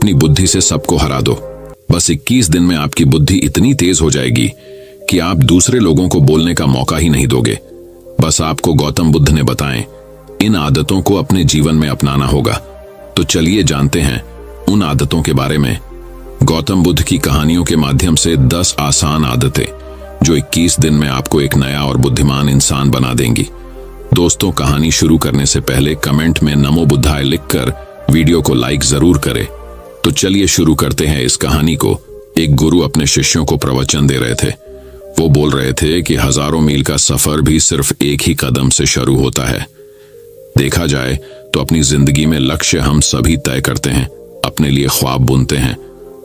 अपनी बुद्धि से सबको हरा दो। बस 21 दिन में आपकी बुद्धि इतनी तेज हो जाएगी कि आप दूसरे लोगों को बोलने का मौका ही नहीं दोगे। बस आपको गौतम बुद्ध ने बताएं, इन आदतों को अपने जीवन में अपनाना होगा। तो चलिए जानते हैं उन आदतों के बारे में। गौतम बुद्ध की कहानियों के माध्यम से 10 आसान आदतें जो 21 दिन में आपको एक नया और बुद्धिमान इंसान बना देंगी। दोस्तों, कहानी शुरू करने से पहले कमेंट में नमो बुद्धाय लिखकर वीडियो को लाइक जरूर करें। तो चलिए शुरू करते हैं इस कहानी को। एक गुरु अपने शिष्यों को प्रवचन दे रहे थे। वो बोल रहे थे कि हजारों मील का सफर भी सिर्फ एक ही कदम से शुरू होता है। देखा जाए तो अपनी जिंदगी में लक्ष्य हम सभी तय करते हैं, अपने लिए ख्वाब बुनते हैं,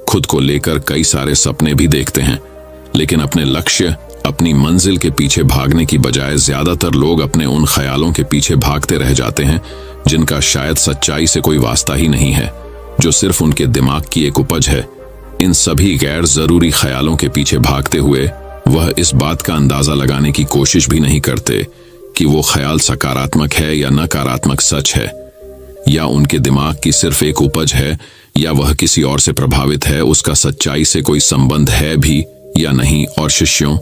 खुद को लेकर कई सारे सपने भी देखते हैं, लेकिन अपने लक्ष्य, अपनी मंजिल के पीछे भागने की बजाय ज्यादातर लोग अपने उन ख्यालों के पीछे भागते रह जाते हैं जिनका शायद सच्चाई से कोई वास्ता ही नहीं है, जो सिर्फ उनके दिमाग की एक उपज है। इन सभी गैर जरूरी ख्यालों के पीछे भागते हुए वह इस बात का अंदाजा लगाने की कोशिश भी नहीं करते कि वो ख्याल सकारात्मक है या नकारात्मक सच है, या उनके दिमाग की सिर्फ एक उपज है, या वह किसी और से प्रभावित है, उसका सच्चाई से कोई संबंध है भी या नहीं। और शिष्यों,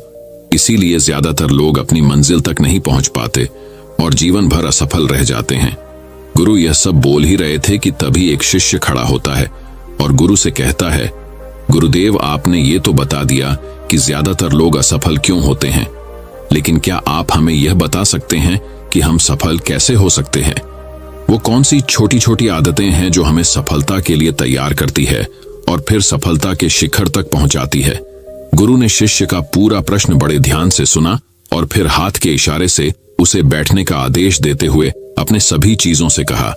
इसीलिए ज्यादातर लोग अपनी मंजिल तक नहीं पहुंच पाते और जीवन भर असफल रह जाते हैं। गुरु यह सब बोल ही रहे थे कि तभी एक शिष्य खड़ा होता है और गुरु से कहता है, गुरुदेव, आपने ये तो बता दिया कि ज्यादातर लोग असफल क्यों होते हैं, लेकिन क्या आप हमें यह बता सकते हैं कि हम सफल कैसे हो सकते हैं? वो कौन सी छोटी छोटी आदतें हैं जो हमें सफलता के लिए तैयार करती है और फिर सफलता के शिखर तक पहुंचाती है? गुरु ने शिष्य का पूरा प्रश्न बड़े ध्यान से सुना और फिर हाथ के इशारे से उसे बैठने का आदेश देते हुए अपने सभी चीजों से कहा,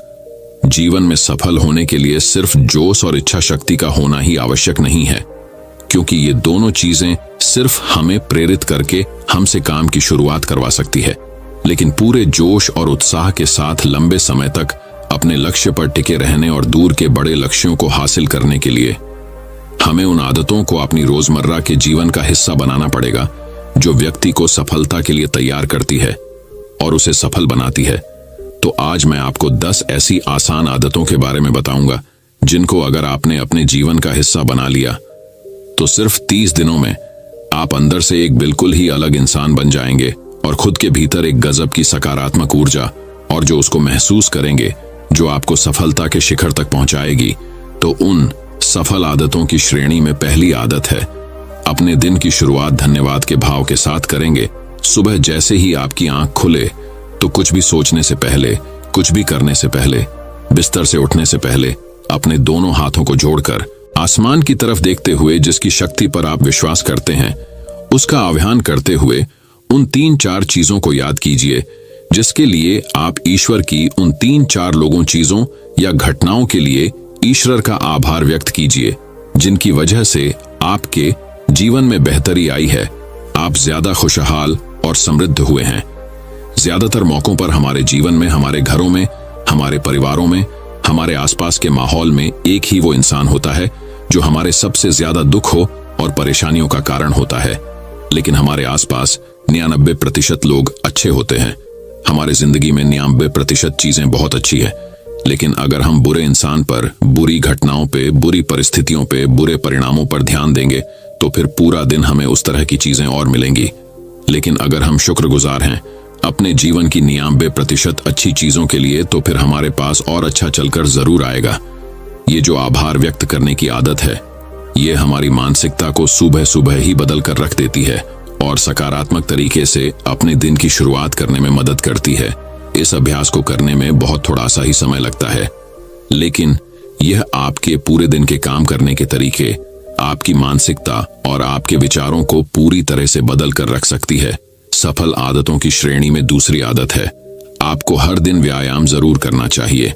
जीवन में सफल होने के लिए सिर्फ जोश और इच्छा शक्ति का होना ही आवश्यक नहीं है, क्योंकि ये दोनों चीजें सिर्फ हमें प्रेरित करके हमसे काम की शुरुआत करवा सकती है, लेकिन पूरे जोश और उत्साह के साथ लंबे समय तक अपने लक्ष्य पर टिके रहने और दूर के बड़े लक्ष्यों को हासिल करने के लिए हमें उन आदतों को अपनी रोजमर्रा के जीवन का हिस्सा बनाना पड़ेगा जो व्यक्ति को सफलता के लिए तैयार करती है और उसे सफल बनाती है। तो आज मैं आपको 10 ऐसी आसान आदतों के बारे में बताऊंगा जिनको अगर आपने अपने जीवन का हिस्सा बना लिया तो सिर्फ 30 दिनों में आप अंदर से एक बिल्कुल ही अलग इंसान बन जाएंगे और खुद के भीतर एक गजब की सकारात्मक ऊर्जा और जो उसको महसूस करेंगे जो आपको सफलता के शिखर तक पहुंचाएगी। तो उन सफल आदतों की श्रेणी में पहली आदत है, अपने दिन की शुरुआत धन्यवाद के भाव के साथ करेंगे। सुबह जैसे ही आपकी आंख खुले तो कुछ भी सोचने से पहले, कुछ भी करने से पहले, बिस्तर से उठने से पहले अपने दोनों हाथों को जोड़कर आसमान की तरफ देखते हुए जिसकी शक्ति पर आप विश्वास करते हैं उसका आह्वान करते हुए उन 3-4 चीजों को याद कीजिए जिसके लिए आप ईश्वर की उन 3-4 लोगों, चीजों या घटनाओं के लिए ईश्वर का आभार व्यक्त कीजिए जिनकी वजह से आपके जीवन में बेहतरी आई है, आप ज्यादा खुशहाल और समृद्ध हुए हैं। ज्यादातर मौकों पर हमारे जीवन में, हमारे घरों में, हमारे परिवारों में, हमारे आसपास के माहौल में एक ही वो इंसान होता है जो हमारे सबसे ज्यादा दुख हो और परेशानियों का कारण होता है, लेकिन हमारे आसपास 99% लोग अच्छे होते हैं। हमारे जिंदगी में 99% चीजें बहुत अच्छी है, लेकिन अगर हम बुरे इंसान पर, बुरी घटनाओं पे, बुरी परिस्थितियों पे, बुरे परिणामों पर ध्यान देंगे तो फिर पूरा दिन हमें उस तरह की चीजें और मिलेंगी। लेकिन अगर हम शुक्रगुजार हैं अपने जीवन की 99% अच्छी चीजों के लिए तो फिर हमारे पास और अच्छा चलकर जरूर आएगा। ये जो आभार व्यक्त करने की आदत है, ये हमारी मानसिकता को सुबह सुबह ही बदल कर रख देती है और सकारात्मक तरीके से अपने दिन की शुरुआत करने में मदद करती है। इस अभ्यास को करने में बहुत थोड़ा सा ही समय लगता है, लेकिन यह आपके पूरे दिन के काम करने के तरीके, आपकी मानसिकता और आपके विचारों को पूरी तरह से बदल कर रख सकती है। सफल आदतों की श्रेणी में दूसरी आदत है, आपको हर दिन व्यायाम जरूर करना चाहिए।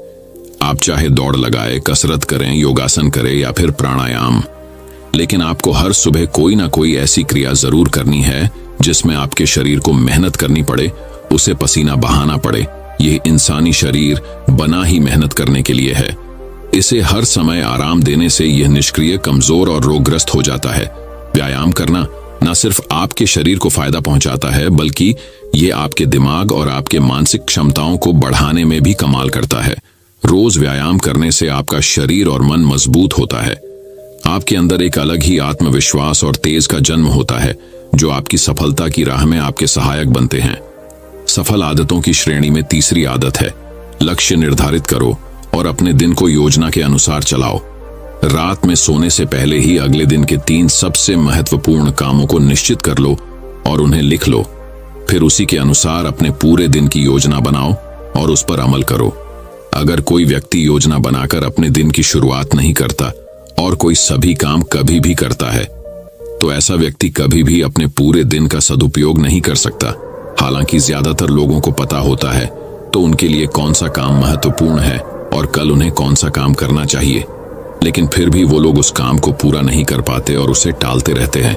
आप चाहे दौड़ लगाए, कसरत करें, योगासन करें या फिर प्राणायाम, लेकिन आपको हर सुबह कोई ना कोई ऐसी क्रिया जरूर करनी है जिसमें आपके शरीर को मेहनत करनी पड़े, उसे पसीना बहाना पड़े। यह इंसानी शरीर बना ही मेहनत करने के लिए है। इसे हर समय आराम देने से यह निष्क्रिय, कमजोर और रोगग्रस्त हो जाता है। व्यायाम करना न सिर्फ आपके शरीर को फायदा पहुंचाता है, बल्कि ये आपके दिमाग और आपके मानसिक क्षमताओं को बढ़ाने में भी कमाल करता है। रोज व्यायाम करने से आपका शरीर और मन मजबूत होता है। आपके अंदर एक अलग ही आत्मविश्वास और तेज का जन्म होता है, जो आपकी सफलता की राह में आपके सहायक बनते हैं। सफल आदतों की श्रेणी में तीसरी आदत है, लक्ष्य निर्धारित करो और अपने दिन को योजना के अनुसार चलाओ। रात में सोने से पहले ही अगले दिन के 3 सबसे महत्वपूर्ण कामों को निश्चित कर लो और उन्हें लिख लो। फिर उसी के अनुसार अपने पूरे दिन की योजना बनाओ और उस पर अमल करो। अगर कोई व्यक्ति योजना बनाकर अपने दिन की शुरुआत नहीं करता और कोई सभी काम कभी भी करता है, तो ऐसा व्यक्ति कभी भी अपने पूरे दिन का सदुपयोग नहीं कर सकता। हालांकि ज्यादातर लोगों को पता होता है तो उनके लिए कौन सा काम महत्वपूर्ण है और कल उन्हें कौन सा काम करना चाहिए, लेकिन फिर भी वो लोग उस काम को पूरा नहीं कर पाते और उसे टालते रहते हैं।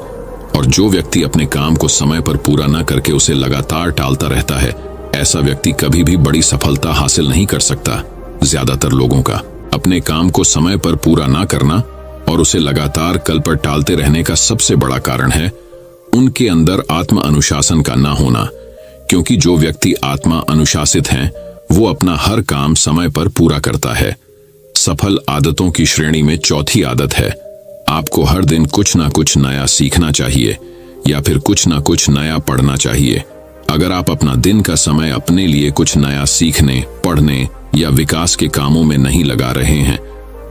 और जो व्यक्ति अपने काम को समय पर पूरा न करके उसे लगातार टालता रहता है, ऐसा व्यक्ति कभी भी बड़ी सफलता हासिल नहीं कर सकता। ज्यादातर लोगों का अपने काम को समय पर पूरा ना करना और उसे लगातार कल पर टालते रहने का सबसे बड़ा कारण है उनके अंदर आत्म अनुशासन का ना होना। क्योंकि जो व्यक्ति आत्मा अनुशासित हैं, वो अपना हर काम समय पर पूरा करता है। सफल आदतों की श्रेणी में चौथी आदत है, आपको हर दिन कुछ ना कुछ नया सीखना चाहिए या फिर कुछ ना कुछ नया पढ़ना चाहिए। अगर आप अपना दिन का समय अपने लिए कुछ नया सीखने, पढ़ने या विकास के कामों में नहीं लगा रहे हैं,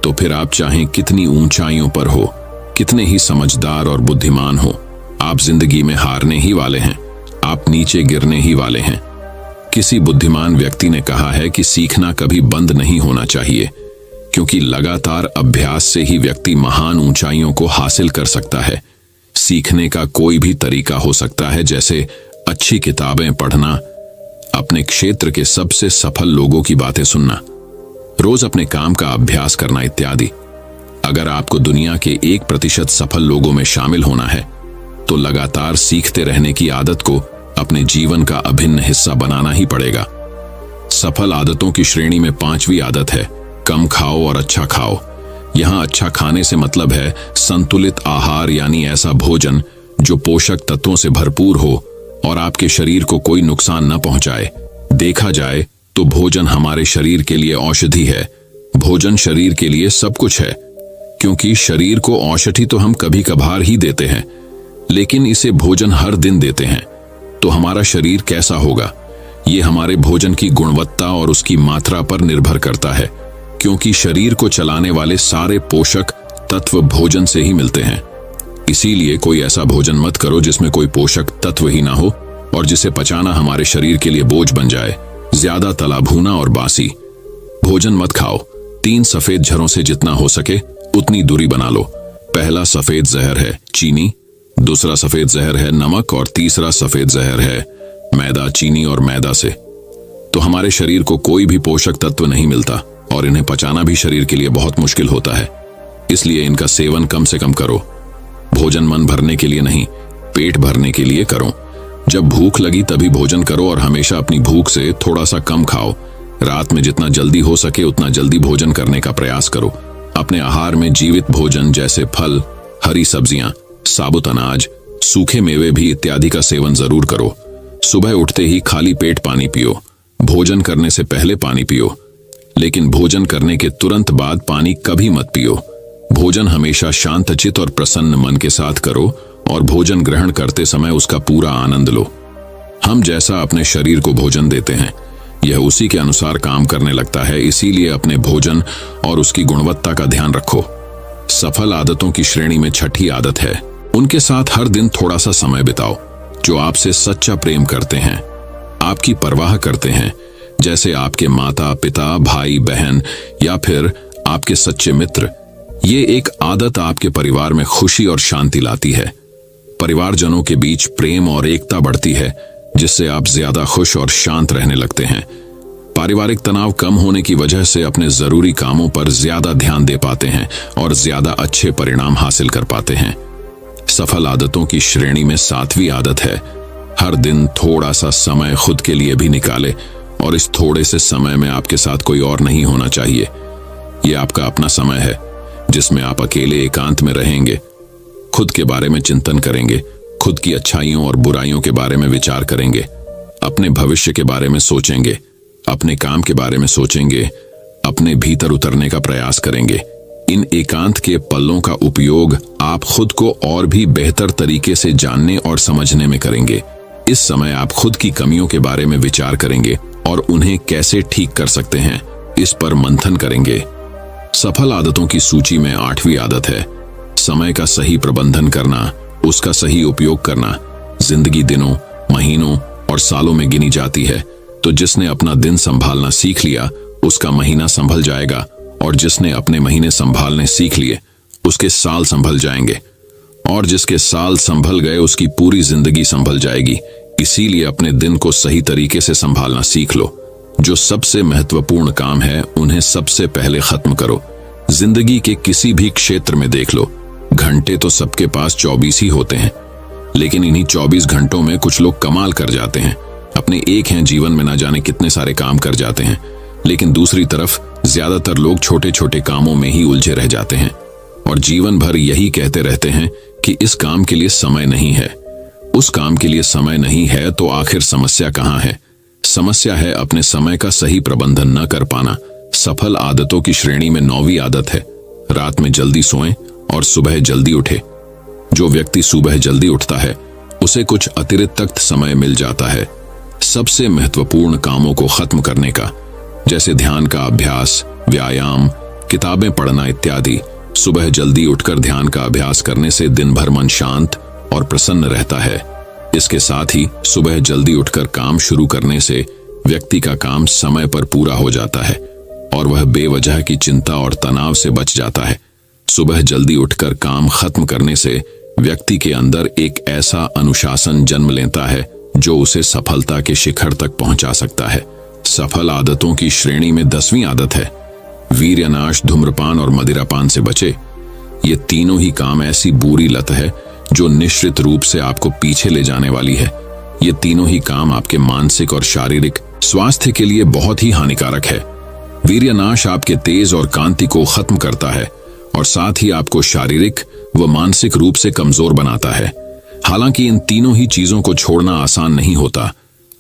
तो फिर आप चाहें कितनी ऊंचाइयों पर हो, कितने ही समझदार और बुद्धिमान हो, आप जिंदगी में हारने ही वाले हैं। आप नीचे गिरने ही वाले हैं। किसी बुद्धिमान व्यक्ति ने कहा है कि सीखना कभी बंद नहीं होना चाहिए, क्योंकि लगातार अभ्यास से ही व्यक्ति महान ऊंचाइयों को हासिल कर सकता है। सीखने का कोई भी तरीका हो सकता है, जैसे अच्छी किताबें पढ़ना, अपने क्षेत्र के सबसे सफल लोगों की बातें सुनना, रोज अपने काम का अभ्यास करना इत्यादि। अगर आपको दुनिया के 1% सफल लोगों में शामिल होना है, तो लगातार सीखते रहने की आदत को अपने जीवन का अभिन्न हिस्सा बनाना ही पड़ेगा। सफल आदतों की श्रेणी में 5वीं आदत है, कम खाओ और अच्छा खाओ। यहां अच्छा खाने से मतलब है संतुलित आहार, यानी ऐसा भोजन जो पोषक तत्वों से भरपूर हो और आपके शरीर को कोई नुकसान न पहुंचाए। देखा जाए तो भोजन हमारे शरीर के लिए औषधि है। भोजन शरीर के लिए सब कुछ है, क्योंकि शरीर को औषधि तो हम कभी कभार ही देते हैं, लेकिन इसे भोजन हर दिन देते हैं। तो हमारा शरीर कैसा होगा, ये हमारे भोजन की गुणवत्ता और उसकी मात्रा पर निर्भर करता है, क्योंकि शरीर को चलाने वाले सारे पोषक तत्व भोजन से ही मिलते हैं। इसीलिए कोई ऐसा भोजन मत करो जिसमें कोई पोषक तत्व ही ना हो और जिसे पचाना हमारे शरीर के लिए बोझ बन जाए। ज्यादा तला भुना और बासी भोजन मत खाओ। 3 सफेद झरों से जितना हो सके उतनी दूरी बना लो। पहला सफेद जहर है चीनी, दूसरा सफेद जहर है नमक और तीसरा सफेद जहर है मैदा। चीनी और मैदा से तो हमारे शरीर को कोई भी पोषक तत्व नहीं मिलता और इन्हें पचाना भी शरीर के लिए बहुत मुश्किल होता है। इसलिए इनका सेवन कम से कम करो। भोजन मन भरने के लिए नहीं, पेट भरने के लिए करो। जब भूख लगी तभी भोजन करो और हमेशा अपनी भूख से थोड़ा सा कम खाओ। रात में जितना जल्दी हो सके उतना जल्दी भोजन करने का प्रयास करो। अपने आहार में जीवित भोजन जैसे फल, हरी सब्जियां, साबुत अनाज, सूखे मेवे भी इत्यादि का सेवन जरूर करो। सुबह उठते ही खाली पेट पानी पियो। भोजन करने से पहले पानी पियो, लेकिन भोजन करने के तुरंत बाद पानी कभी मत पियो। भोजन हमेशा शांतचित्त और प्रसन्न मन के साथ करो और भोजन ग्रहण करते समय उसका पूरा आनंद लो। हम जैसा अपने शरीर को भोजन देते हैं, यह उसी के अनुसार काम करने लगता है। इसीलिए अपने भोजन और उसकी गुणवत्ता का ध्यान रखो। सफल आदतों की श्रेणी में 6ठी आदत है, उनके साथ हर दिन थोड़ा सा समय बिताओ जो आपसे सच्चा प्रेम करते हैं, आपकी परवाह करते हैं, जैसे आपके माता पिता, भाई बहन या फिर आपके सच्चे मित्र। ये एक आदत आपके परिवार में खुशी और शांति लाती है। परिवारजनों के बीच प्रेम और एकता बढ़ती है, जिससे आप ज्यादा खुश और शांत रहने लगते हैं। पारिवारिक तनाव कम होने की वजह से अपने जरूरी कामों पर ज्यादा ध्यान दे पाते हैं और ज्यादा अच्छे परिणाम हासिल कर पाते हैं। सफल आदतों की श्रेणी में 7वीं आदत है, हर दिन थोड़ा सा समय खुद के लिए भी निकाले और इस थोड़े से समय में आपके साथ कोई और नहीं होना चाहिए। ये आपका अपना समय है जिसमें आप अकेले एकांत में रहेंगे, खुद के बारे में चिंतन करेंगे, खुद की अच्छाइयों और बुराइयों के बारे में विचार करेंगे, अपने भविष्य के बारे में सोचेंगे, अपने काम के बारे में सोचेंगे, अपने भीतर उतरने का प्रयास करेंगे। इन एकांत के पलों का उपयोग आप खुद को और भी बेहतर तरीके से जानने और समझने में करेंगे। इस समय आप खुद की कमियों के बारे में विचार करेंगे और उन्हें कैसे ठीक कर सकते हैं, इस पर मंथन करेंगे। सफल आदतों की सूची में 8वीं आदत है समय का सही प्रबंधन करना, उसका सही उपयोग करना। जिंदगी दिनों, महीनों और सालों में गिनी जाती है, तो जिसने अपना दिन संभालना सीख लिया उसका महीना संभल जाएगा, और जिसने अपने महीने संभालने सीख लिए उसके साल संभल जाएंगे, और जिसके साल संभल गए उसकी पूरी जिंदगी संभल जाएगी। इसीलिए अपने दिन को सही तरीके से संभालना सीख लो। जो सबसे महत्वपूर्ण काम है उन्हें सबसे पहले खत्म करो। जिंदगी के किसी भी क्षेत्र में देख लो, घंटे तो सबके पास 24 ही होते हैं, लेकिन इन्हीं 24 घंटों में कुछ लोग कमाल कर जाते हैं। अपने एक हैं जीवन में ना जाने कितने सारे काम कर जाते हैं, लेकिन दूसरी तरफ ज्यादातर लोग छोटे छोटे कामों में ही उलझे रह जाते हैं और जीवन भर यही कहते रहते हैं कि इस काम के लिए समय नहीं है, उस काम के लिए समय नहीं है। तो आखिर समस्या कहाँ है? समस्या है अपने समय का सही प्रबंधन न कर पाना। सफल आदतों की श्रेणी में 9वीं आदत है रात में जल्दी सोएं और सुबह जल्दी उठे। जो व्यक्ति सुबह जल्दी उठता है उसे कुछ अतिरिक्त समय मिल जाता है सबसे महत्वपूर्ण कामों को खत्म करने का, जैसे ध्यान का अभ्यास, व्यायाम, किताबें पढ़ना इत्यादि। सुबह जल्दी उठकर ध्यान का अभ्यास करने से दिन भर मन शांत और प्रसन्न रहता है। इसके साथ ही सुबह जल्दी उठकर काम शुरू करने से व्यक्ति का काम समय पर पूरा हो जाता है और वह बेवजह की चिंता और तनाव से बच जाता है। सुबह जल्दी उठकर काम खत्म करने से व्यक्ति के अंदर एक ऐसा अनुशासन जन्म लेता है जो उसे सफलता के शिखर तक पहुंचा सकता है। सफल आदतों की श्रेणी में 10वीं आदत है वीर्यनाश, धूम्रपान और मदिरापान से बचे। ये तीनों ही काम ऐसी बुरी लत है जो निश्चित रूप से आपको पीछे ले जाने वाली है। ये तीनों ही काम आपके मानसिक और शारीरिक स्वास्थ्य के लिए बहुत ही हानिकारक है। वीर्यनाश आपके तेज और कांति को खत्म करता है और साथ ही आपको शारीरिक व मानसिक रूप से कमजोर बनाता है। हालांकि इन तीनों ही चीजों को छोड़ना आसान नहीं होता,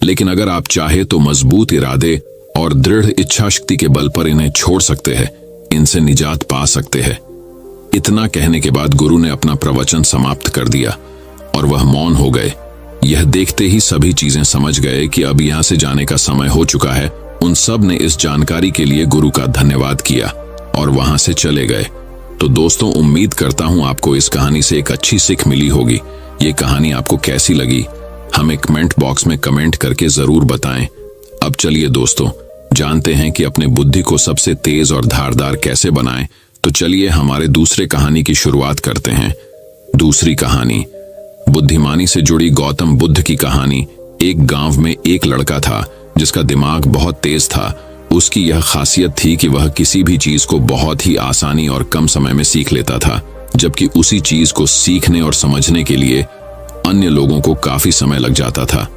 लेकिन अगर आप चाहे तो मजबूत इरादे और दृढ़ इच्छा शक्ति के बल पर इन्हें छोड़ सकते हैं, इनसे निजात पा सकते हैं। इतना कहने के बाद गुरु ने अपना प्रवचन समाप्त कर दिया और वह मौन हो गए। यह देखते ही सभी चीजें समझ गए कि अब यहां से जाने का समय हो चुका है। उन सब ने इस जानकारी के लिए गुरु का धन्यवाद किया और वहां से चले गए। तो दोस्तों, उम्मीद करता हूं आपको इस कहानी से एक अच्छी सीख मिली होगी। ये कहानी आपको कैसी लगी हमें कमेंट बॉक्स में कमेंट करके जरूर बताएं। अब चलिए दोस्तों, जानते हैं कि अपने बुद्धि को सबसे तेज और धारदार कैसे बनाएं। तो चलिए हमारे दूसरे कहानी की शुरुआत करते हैं। दूसरी कहानी बुद्धिमानी से जुड़ी गौतम बुद्ध की कहानी। एक गांव में एक लड़का था जिसका दिमाग बहुत तेज था। उसकी यह खासियत थी कि वह किसी भी चीज को बहुत ही आसानी और कम समय में सीख लेता था, जबकि उसी चीज को सीखने और समझने के लिए अन्य लोगों को काफी समय लग जाता था।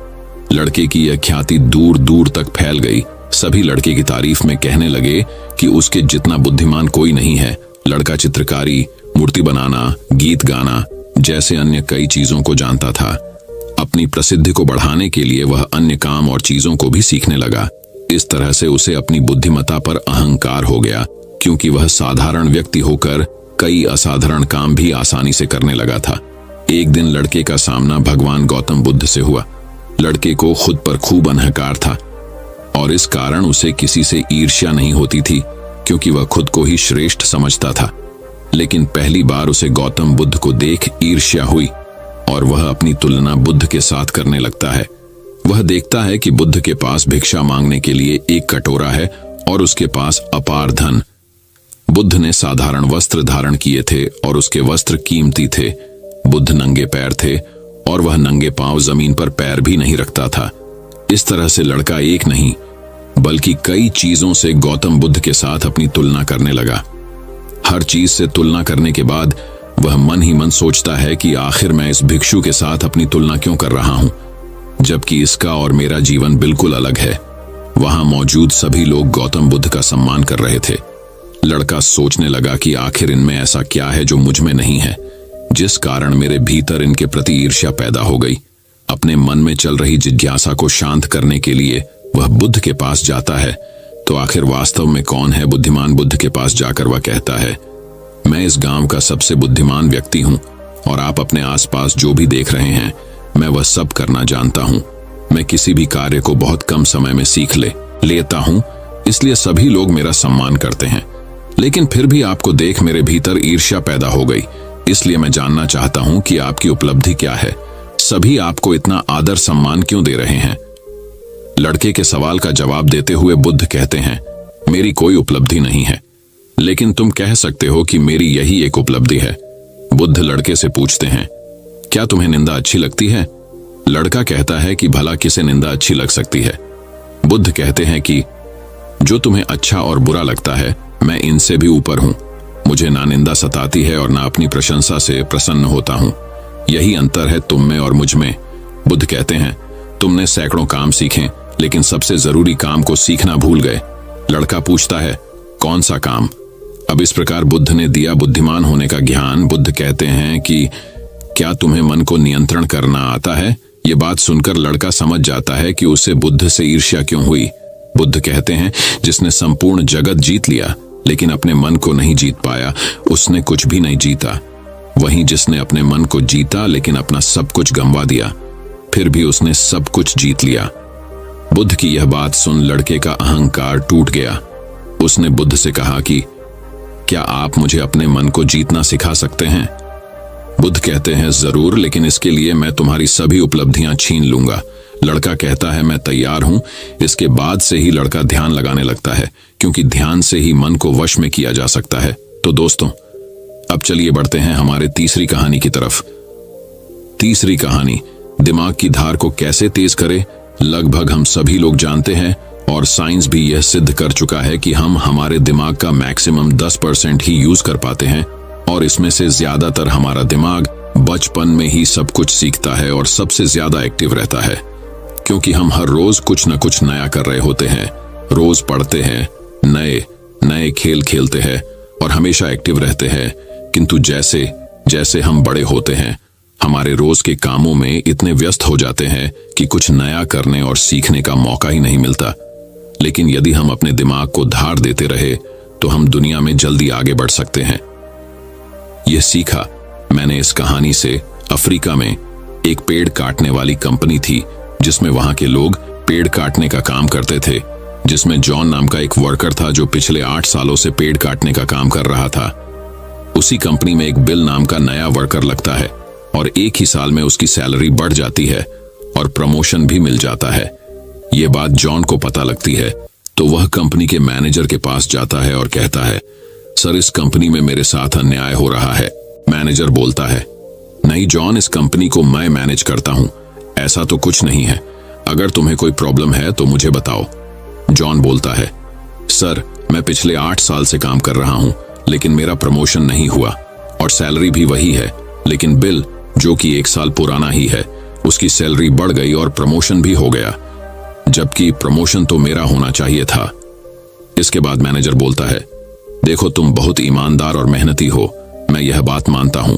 लड़के की यह ख्याति दूर दूर तक फैल गई। सभी लड़के की तारीफ में कहने लगे कि उसके जितना बुद्धिमान कोई नहीं है। लड़का चित्रकारी, मूर्ति बनाना, गीत गाना जैसे अन्य कई चीजों को जानता था। अपनी प्रसिद्धि को बढ़ाने के लिए वह अन्य काम और चीजों को भी सीखने लगा। इस तरह से उसे अपनी बुद्धिमत्ता पर अहंकार हो गया, क्योंकि वह साधारण व्यक्ति होकर कई असाधारण काम भी आसानी से करने लगा था। एक दिन लड़के का सामना भगवान गौतम बुद्ध से हुआ। लड़के को खुद पर खूब अहंकार था और इस कारण उसे किसी से ईर्ष्या नहीं होती थी, क्योंकि वह खुद को ही श्रेष्ठ समझता था। लेकिन पहली बार उसे गौतम बुद्ध को देख ईर्ष्या हुई और वह अपनी तुलना बुद्ध के साथ करने लगता है। वह देखता है कि बुद्ध के पास भिक्षा मांगने के लिए एक कटोरा है और उसके पास अपार धन। बुद्ध ने साधारण वस्त्र धारण किए थे और उसके वस्त्र कीमती थे। बुद्ध नंगे पैर थे और वह नंगे पांव जमीन पर पैर भी नहीं रखता था। इस तरह से लड़का एक नहीं बल्कि कई चीजों से गौतम बुद्ध के साथ अपनी तुलना करने लगा। हर चीज से तुलना करने के बाद वह मन ही मन सोचता है कि आखिर मैं इस भिक्षु के साथ अपनी तुलना क्यों कर रहा हूं, जबकि इसका और मेरा जीवन बिल्कुल अलग है। वहां मौजूद सभी लोग गौतम बुद्ध का सम्मान कर रहे थे। लड़का सोचने लगा कि आखिर इनमें ऐसा क्या है जो मुझ में नहीं है, जिस कारण मेरे भीतर इनके प्रति ईर्ष्या पैदा हो गई। अपने मन में चल रही जिज्ञासा को शांत करने के लिए वह बुद्ध के पास जाता है। तो आखिर वास्तव में कौन है बुद्धिमान? बुद्ध के पास जाकर वह कहता है, मैं इस गांव का सबसे बुद्धिमान व्यक्ति हूं और आप अपने आसपास जो भी देख रहे हैं मैं वह सब करना जानता हूं। मैं किसी भी कार्य को बहुत कम समय में सीख लेता हूं, इसलिए सभी लोग मेरा सम्मान करते हैं। लेकिन फिर भी आपको देख मेरे भीतर ईर्ष्या पैदा हो गई, इसलिए मैं जानना चाहता हूं कि आपकी उपलब्धि क्या है। सभी आपको इतना आदर सम्मान क्यों दे रहे हैं? लड़के के सवाल का जवाब देते हुए बुद्ध कहते हैं, मेरी कोई उपलब्धि नहीं है, लेकिन तुम कह सकते हो कि मेरी यही एक उपलब्धि है। बुद्ध लड़के से पूछते हैं, क्या तुम्हें निंदा अच्छी लगती है? लड़का कहता है कि भला किसे निंदा अच्छी लग सकती है? बुद्ध कहते हैं कि जो तुम्हें अच्छा और बुरा लगता है मैं इनसे भी ऊपर हूं। मुझे ना निंदा सताती है और ना अपनी प्रशंसा से प्रसन्न होता हूं। यही अंतर है तुम में और मुझ में। बुद्ध कहते हैं, तुमने सैकड़ों काम सीखे लेकिन सबसे जरूरी काम को सीखना भूल गए। लड़का पूछता है, कौन सा काम? अब इस प्रकार बुद्ध ने दिया बुद्धिमान होने का ज्ञान। बुद्ध कहते हैं कि क्या तुम्हें मन को नियंत्रण करना आता है? ये बात सुनकर लड़का समझ जाता है कि उसे बुद्ध से ईर्ष्या क्यों हुई। बुद्ध कहते हैं, जिसने संपूर्ण जगत जीत लिया लेकिन अपने मन को नहीं जीत पाया, उसने कुछ भी नहीं जीता। वहीं जिसने अपने मन को जीता लेकिन अपना सब कुछ गंवा दिया, फिर भी उसने सब कुछ जीत लिया। बुद्ध की यह बात सुन लड़के का अहंकार टूट गया। उसने बुद्ध से कहा कि क्या आप मुझे अपने मन को जीतना सिखा सकते हैं? बुद्ध कहते हैं, जरूर, लेकिन इसके लिए मैं तुम्हारी सभी उपलब्धियां छीन लूंगा। लड़का कहता है, मैं तैयार हूं। इसके बाद से ही लड़का ध्यान लगाने लगता है, क्योंकि ध्यान से ही मन को वश में किया जा सकता है। तो दोस्तों, अब चलिए बढ़ते हैं हमारे तीसरी कहानी की तरफ। तीसरी कहानी, दिमाग की धार को कैसे तेज करे। लगभग हम सभी लोग जानते हैं और साइंस भी यह सिद्ध कर चुका है कि हम हमारे दिमाग का मैक्सिमम 10% ही यूज कर पाते हैं और इसमें से ज्यादातर हमारा दिमाग बचपन में ही सब कुछ सीखता है और सबसे ज्यादा एक्टिव रहता है, क्योंकि हम हर रोज कुछ न कुछ नया कर रहे होते हैं। रोज पढ़ते हैं, नए नए खेल खेलते हैं और हमेशा एक्टिव रहते हैं। किंतु जैसे जैसे हम बड़े होते हैं, हमारे रोज के कामों में इतने व्यस्त हो जाते हैं कि कुछ नया करने और सीखने का मौका ही नहीं मिलता। लेकिन यदि हम अपने दिमाग को धार देते रहे तो हम दुनिया में जल्दी आगे बढ़ सकते हैं। यह सीखा मैंने इस कहानी से। अफ्रीका में एक पेड़ काटने वाली कंपनी थी जिसमें वहां के लोग पेड़ काटने का काम करते थे, जिसमें जॉन नाम का एक वर्कर था जो पिछले 8 सालों से पेड़ काटने का काम कर रहा था। उसी कंपनी में एक बिल नाम का नया वर्कर लगता है और एक ही साल में उसकी सैलरी बढ़ जाती है और प्रमोशन भी मिल जाता है। ये बात जॉन को पता लगती है तो वह कंपनी के मैनेजर के पास जाता है और कहता है, सर, इस कंपनी में मेरे साथ अन्याय हो रहा है। मैनेजर बोलता है, नहीं जॉन, इस कंपनी को मैं मैनेज करता हूं, ऐसा तो कुछ नहीं है। अगर तुम्हें कोई प्रॉब्लम है तो मुझे बताओ। जॉन बोलता है, सर, मैं पिछले 8 साल से काम कर रहा हूं लेकिन मेरा प्रमोशन नहीं हुआ और सैलरी भी वही है, लेकिन बिल जो कि 1 साल पुराना ही है, उसकी सैलरी बढ़ गई और प्रमोशन भी हो गया, जबकि प्रमोशन तो मेरा होना चाहिए था। इसके बाद मैनेजर बोलता है, देखो, तुम बहुत ईमानदार और मेहनती हो, मैं यह बात मानता हूं,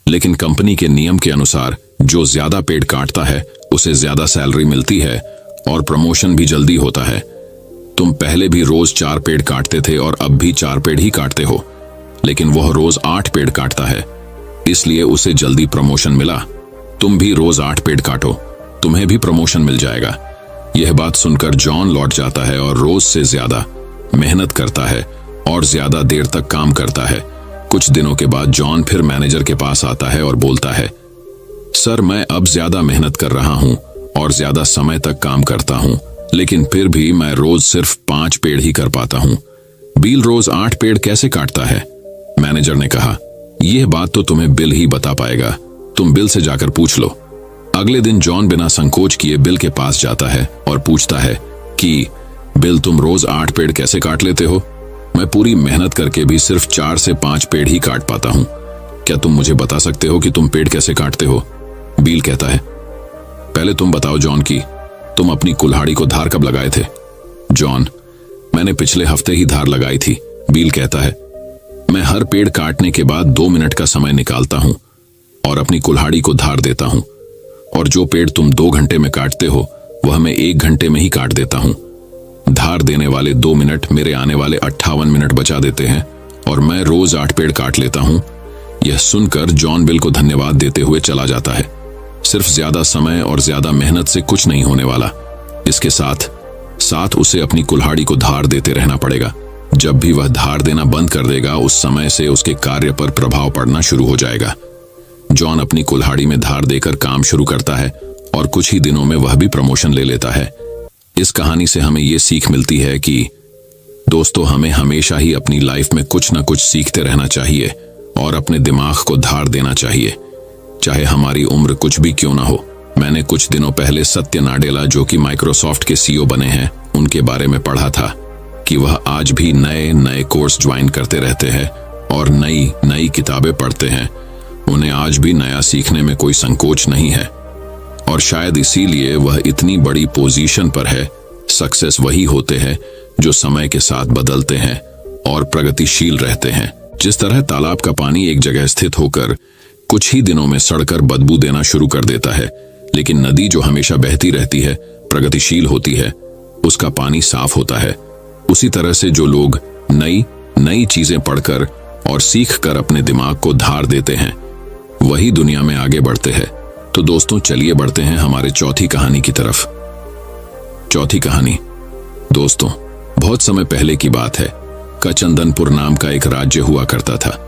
लेकिन कंपनी के नियम के अनुसार जो ज्यादा पेड़ काटता है उसे ज्यादा सैलरी मिलती है और प्रमोशन भी जल्दी होता है। तुम पहले भी रोज 4 पेड़ काटते थे और अब भी 4 पेड़ ही काटते हो, लेकिन वह रोज 8 पेड़ काटता है, इसलिए उसे जल्दी प्रमोशन मिला। तुम भी रोज 8 पेड़ काटो, तुम्हें भी प्रमोशन मिल जाएगा। यह बात सुनकर जॉन लौट जाता है और रोज से ज्यादा मेहनत करता है और ज्यादा देर तक काम करता है। कुछ दिनों के बाद जॉन फिर मैनेजर के पास आता है और बोलता है, सर, मैं अब ज्यादा मेहनत कर रहा हूं और ज्यादा समय तक काम करता हूं, लेकिन फिर भी मैं रोज सिर्फ 5 पेड़ ही कर पाता हूं। बिल रोज 8 पेड़ कैसे काटता है? मैनेजर ने कहा, यह बात तो तुम्हें बिल ही बता पाएगा, तुम बिल से जाकर पूछ लो। अगले दिन जॉन बिना संकोच किए बिल के पास जाता है और पूछता है कि बिल, तुम रोज 8 पेड़ कैसे काट लेते हो? मैं पूरी मेहनत करके भी सिर्फ 4 से 5 पेड़ ही काट पाता हूं। क्या तुम मुझे बता सकते हो कि तुम पेड़ कैसे काटते हो? बिल कहता है, पहले तुम बताओ जॉन की तुम अपनी कुल्हाड़ी को धार कब लगाए थे? जॉन, मैंने पिछले हफ्ते ही धार लगाई थी। बिल कहता है, मैं हर पेड़ काटने के बाद 2 मिनट का समय निकालता हूं और अपनी कुल्हाड़ी को धार देता हूं, और जो पेड़ तुम 2 घंटे में काटते हो वह मैं 1 घंटे में ही काट देता हूं। धार देने वाले 2 मिनट मेरे आने वाले 58 मिनट बचा देते हैं और मैं रोज 8 पेड़ काट लेता हूं। यह सुनकर जॉन बिल को धन्यवाद देते हुए चला जाता है। सिर्फ ज्यादा समय और ज्यादा मेहनत से कुछ नहीं होने वाला, इसके साथ साथ उसे अपनी कुल्हाड़ी को धार देते रहना पड़ेगा। जब भी वह धार देना बंद कर देगा, उस समय से उसके कार्य पर प्रभाव पड़ना शुरू हो जाएगा। जॉन अपनी कुल्हाड़ी में धार देकर काम शुरू करता है और कुछ ही दिनों में वह भी प्रमोशन ले लेता है। इस कहानी से हमें यह सीख मिलती है कि दोस्तों, हमें हमेशा ही अपनी लाइफ में कुछ न कुछ सीखते रहना चाहिए और अपने दिमाग को धार देना चाहिए, चाहे हमारी उम्र कुछ भी क्यों ना हो। मैंने कुछ दिनों पहले सत्य नाडेला, जो कि माइक्रोसॉफ्ट के सीईओ बने हैं, उनके बारे में पढ़ा था कि वह आज भी नए नए कोर्स ज्वाइन करते रहते हैं और नई नई किताबें पढ़ते हैं। उन्हें आज भी नया सीखने में कोई संकोच नहीं है और शायद इसीलिए वह इतनी बड़ी पोजीशन पर है। सक्सेस वही होते हैं जो समय के साथ बदलते हैं और प्रगतिशील रहते हैं। जिस तरह तालाब का पानी एक जगह स्थित होकर कुछ ही दिनों में सड़कर बदबू देना शुरू कर देता है, लेकिन नदी जो हमेशा बहती रहती है, प्रगतिशील होती है, उसका पानी साफ होता है। उसी तरह से जो लोग नई नई चीजें पढ़कर और सीखकर अपने दिमाग को धार देते हैं, वही दुनिया में आगे बढ़ते हैं। तो दोस्तों, चलिए बढ़ते हैं हमारे चौथी कहानी की तरफ। चौथी कहानी, दोस्तों, बहुत समय पहले की बात है का चंदनपुर नाम का एक राज्य हुआ करता था।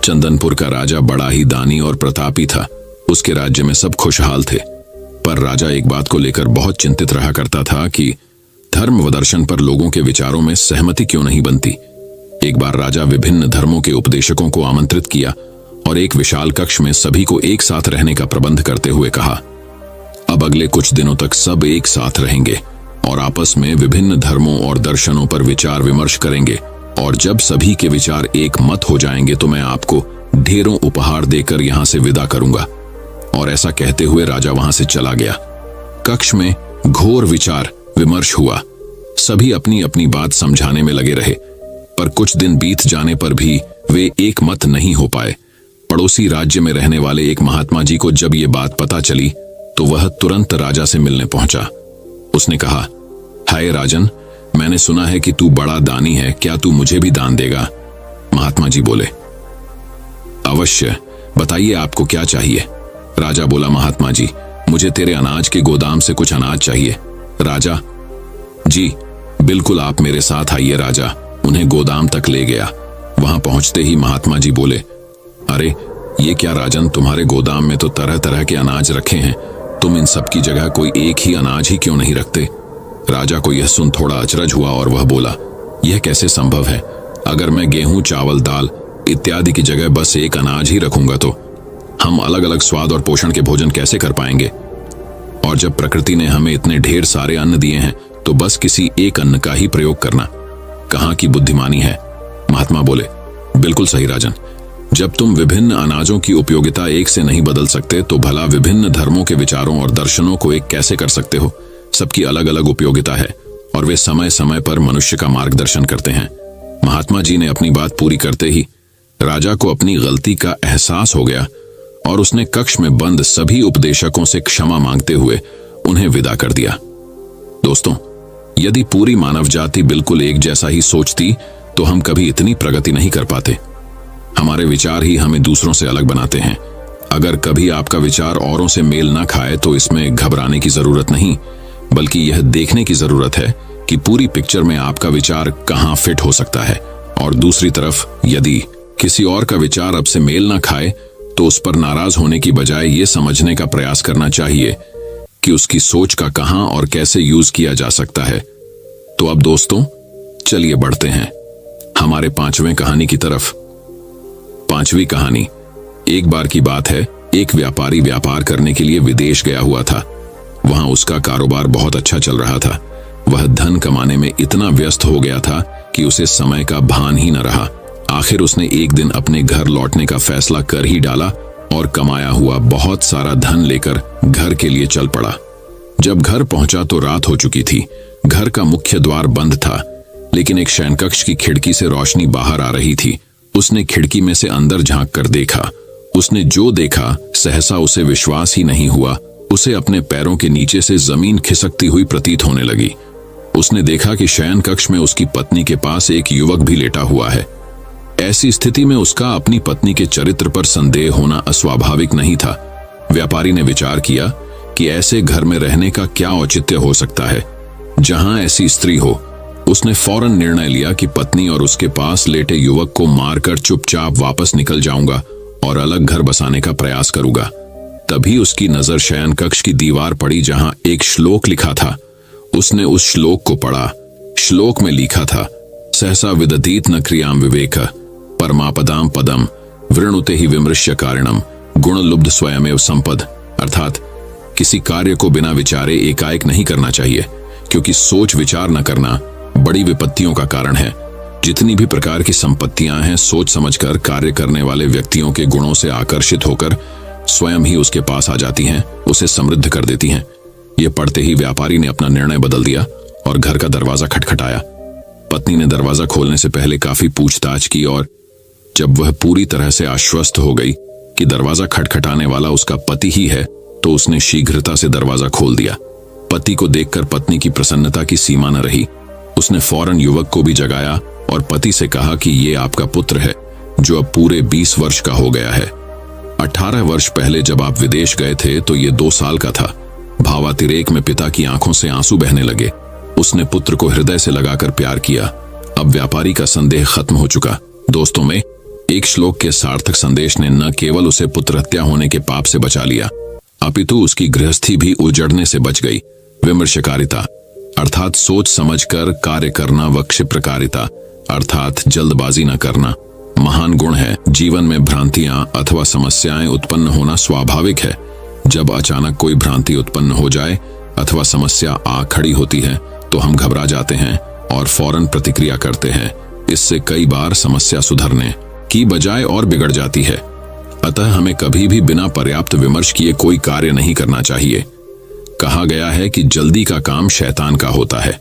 चंदनपुर का राजा बड़ा ही दानी और प्रतापी था। उसके राज्य में सब खुशहाल थे, पर राजा एक बात को लेकर बहुत चिंतित रहा करता था कि धर्म व दर्शन पर लोगों के विचारों में सहमति क्यों नहीं बनती। एक बार राजा विभिन्न धर्मों के उपदेशकों को आमंत्रित किया और एक विशाल कक्ष में सभी को एक साथ रहने का प्रबंध करते हुए कहा, अब अगले कुछ दिनों तक सब एक साथ रहेंगे और आपस में विभिन्न धर्मों और दर्शनों पर विचार विमर्श करेंगे, और जब सभी के विचार एक मत हो जाएंगे तो मैं आपको ढेरों उपहार देकर यहां से विदा करूंगा। और ऐसा कहते हुए राजा वहां से चला गया। कक्ष में घोर विचार विमर्श हुआ। सभी अपनी अपनी बात समझाने में लगे रहे, पर कुछ दिन बीत जाने पर भी वे एक मत नहीं हो पाए। पड़ोसी राज्य में रहने वाले एक महात्मा जी को जब ये बात पता चली तो वह तुरंत राजा से मिलने पहुंचा। उसने कहा, हाय राजन, मैंने सुना है कि तू बड़ा दानी है, क्या तू मुझे भी दान देगा? महात्मा जी बोले, अवश्य, बताइए आपको क्या चाहिए? राजा बोला, महात्मा जी, मुझे तेरे अनाज के गोदाम से कुछ अनाज चाहिए। राजा, जी बिल्कुल, आप मेरे साथ आइए। राजा उन्हें गोदाम तक ले गया। वहां पहुंचते ही महात्मा जी बोले, अरे ये क्या राजन, तुम्हारे गोदाम में तो तरह तरह के अनाज रखे हैं, तुम इन सब की जगह कोई एक ही अनाज ही क्यों नहीं रखते? राजा को यह सुन थोड़ा अचरज हुआ और वह बोला, यह कैसे संभव है? अगर मैं गेहूं, चावल, दाल इत्यादि की जगह बस एक अनाज ही रखूंगा तो हम अलग अलग स्वाद और पोषण के भोजन कैसे कर पाएंगे? और जब प्रकृति ने हमें इतने ढेर सारे अन्न दिए हैं तो बस किसी एक अन्न का ही प्रयोग करना कहाँ की बुद्धिमानी है? महात्मा बोले, बिल्कुल सही राजन, जब तुम विभिन्न अनाजों की उपयोगिता एक से नहीं बदल सकते तो भला विभिन्न धर्मों के विचारों और दर्शनों को एक कैसे कर सकते हो? सबकी अलग अलग उपयोगिता है और वे समय समय पर मनुष्य का मार्गदर्शन करते हैं। महात्मा जी ने अपनी बात पूरी करते ही राजा को अपनी गलती का एहसास हो गया और उसने कक्ष में बंद सभी उपदेशकों से क्षमा मांगते हुए उन्हें विदा कर दिया। दोस्तों, यदि पूरी मानव जाति बिल्कुल एक जैसा ही सोचती तो हम कभी इतनी प्रगति नहीं कर पाते। हमारे विचार ही हमें दूसरों से अलग बनाते हैं। अगर कभी आपका विचार औरों से मेल ना खाए तो इसमें घबराने की जरूरत नहीं, बल्कि यह देखने की जरूरत है कि पूरी पिक्चर में आपका विचार कहां फिट हो सकता है। और दूसरी तरफ यदि किसी और का विचार अब से मेल ना खाए तो उस पर नाराज होने की बजाय ये समझने का प्रयास करना चाहिए कि उसकी सोच का कहां और कैसे यूज किया जा सकता है। तो अब दोस्तों, चलिए बढ़ते हैं हमारे 5वें कहानी की तरफ। 5वीं कहानी, एक बार की बात है, एक व्यापारी व्यापार करने के लिए विदेश गया हुआ था। वहां उसका कारोबार बहुत अच्छा चल रहा था। वह धन कमाने में इतना व्यस्त हो गया था कि उसे समय का भान ही न रहा। आखिर उसने एक दिन अपने घर लौटने का फैसला कर ही डाला और कमाया हुआ बहुत सारा धन लेकर घर के लिए चल पड़ा। जब घर पहुंचा तो रात हो चुकी थी। घर का मुख्य द्वार बंद था, लेकिन एक शयनकक्ष की खिड़की से रोशनी बाहर आ रही थी। उसने खिड़की में से अंदर झांक कर देखा। उसने जो देखा सहसा उसे विश्वास ही नहीं हुआ। उसे अपने पैरों के नीचे से जमीन खिसकती हुई प्रतीत होने लगी। उसने देखा कि शयन कक्ष में उसकी पत्नी के पास एक युवक भी लेटा हुआ है। ऐसी स्थिति में उसका अपनी पत्नी के चरित्र पर संदेह होना अस्वाभाविक नहीं था। व्यापारी ने विचार किया कि ऐसे घर में रहने का क्या औचित्य हो सकता है जहां ऐसी स्त्री हो। उसने फौरन निर्णय लिया कि पत्नी और उसके पास लेटे युवक को मारकर चुपचाप वापस निकल जाऊंगा और अलग घर बसाने का प्रयास करूंगा। तभी उसकी नजर शयन कक्ष की दीवार पड़ी जहां एक श्लोक लिखा था। उसने उस श्लोक को पढ़ा। श्लोक में लिखा था, सहसा विदधीत न क्रियाम विवेक परमापदाम पदम वृणुते ही विमृश्य कारणम गुण लुब्ध स्वयमेव संपद। अर्थात किसी कार्य को बिना विचारे एकाएक नहीं करना चाहिए, क्योंकि सोच विचार न करना बड़ी विपत्तियों का कारण है। जितनी भी प्रकार की संपत्तियां हैं, सोच समझकर कार्य करने वाले व्यक्तियों के गुणों से आकर्षित होकर स्वयं ही उसके पास आ जाती हैं, उसे समृद्ध कर देती हैं। ये पढ़ते ही व्यापारी ने अपना निर्णय बदल दिया और घर का दरवाजा खटखटाया। पत्नी ने दरवाजा खोलने से पहले काफी पूछताछ की और जब वह पूरी तरह से आश्वस्त हो गई कि दरवाजा खटखटाने वाला उसका पति ही है, तो उसने शीघ्रता से दरवाजा खोल दिया। पति को देखकर पत्नी की प्रसन्नता की सीमा न रही। उसने फौरन युवक को भी जगाया और पति से कहा कि ये आपका पुत्र है, जो अब पूरे 20 वर्ष का हो गया है। 18 वर्ष पहले जब आप विदेश गए थे तो ये 2 साल का था। भावातिरेक में पिता की आंखों से आंसू बहने लगे। उसने पुत्र को हृदय से लगाकर प्यार किया। अब व्यापारी का संदेह खत्म हो चुका। दोस्तों में एक श्लोक के सार्थक संदेश ने न केवल उसे पुत्र हत्या होने के पाप से बचा लिया, अपितु उसकी गृहस्थी भी उजड़ने से बच गई। विमर्शकारिता अर्थात सोच समझकर कार्य करना व क्षिप्रकारिता अर्थात जल्दबाजी न करना महान गुण है। जीवन में भ्रांतियां अथवा समस्याएं उत्पन्न होना स्वाभाविक है। जब अचानक कोई भ्रांति उत्पन्न हो जाए अथवा समस्या आ खड़ी होती है तो हम घबरा जाते हैं और फौरन प्रतिक्रिया करते हैं। इससे कई बार समस्या सुधरने की बजाय और बिगड़ जाती है। अतः हमें कभी भी बिना पर्याप्त विमर्श किए कोई कार्य नहीं करना चाहिए। कहा गया है कि जल्दी का काम शैतान का होता है।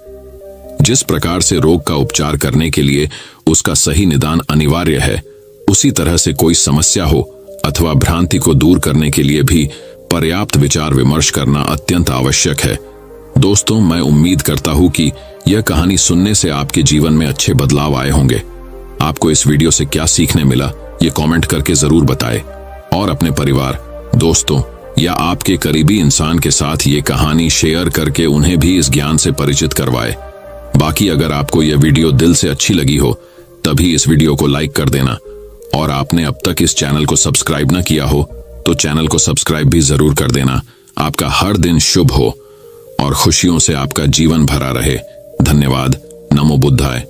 जिस प्रकार से रोग का उपचार करने के लिए उसका सही निदान अनिवार्य है, उसी तरह से कोई समस्या हो अथवा भ्रांति को दूर करने के लिए भी पर्याप्त विचार विमर्श करना अत्यंत आवश्यक है। दोस्तों, मैं उम्मीद करता हूं कि यह कहानी सुनने से आपके जीवन में अच्छे बदलाव आए होंगे। आपको इस वीडियो से क्या सीखने मिला, ये कमेंट करके जरूर बताएं और अपने परिवार, दोस्तों या आपके करीबी इंसान के साथ ये कहानी शेयर करके उन्हें भी इस ज्ञान से परिचित करवाएं। बाकी अगर आपको यह वीडियो दिल से अच्छी लगी हो तभी इस वीडियो को लाइक कर देना, और आपने अब तक इस चैनल को सब्सक्राइब न किया हो तो चैनल को सब्सक्राइब भी जरूर कर देना। आपका हर दिन शुभ हो और खुशियों से आपका जीवन भरा रहे। धन्यवाद। नमो बुद्धाय।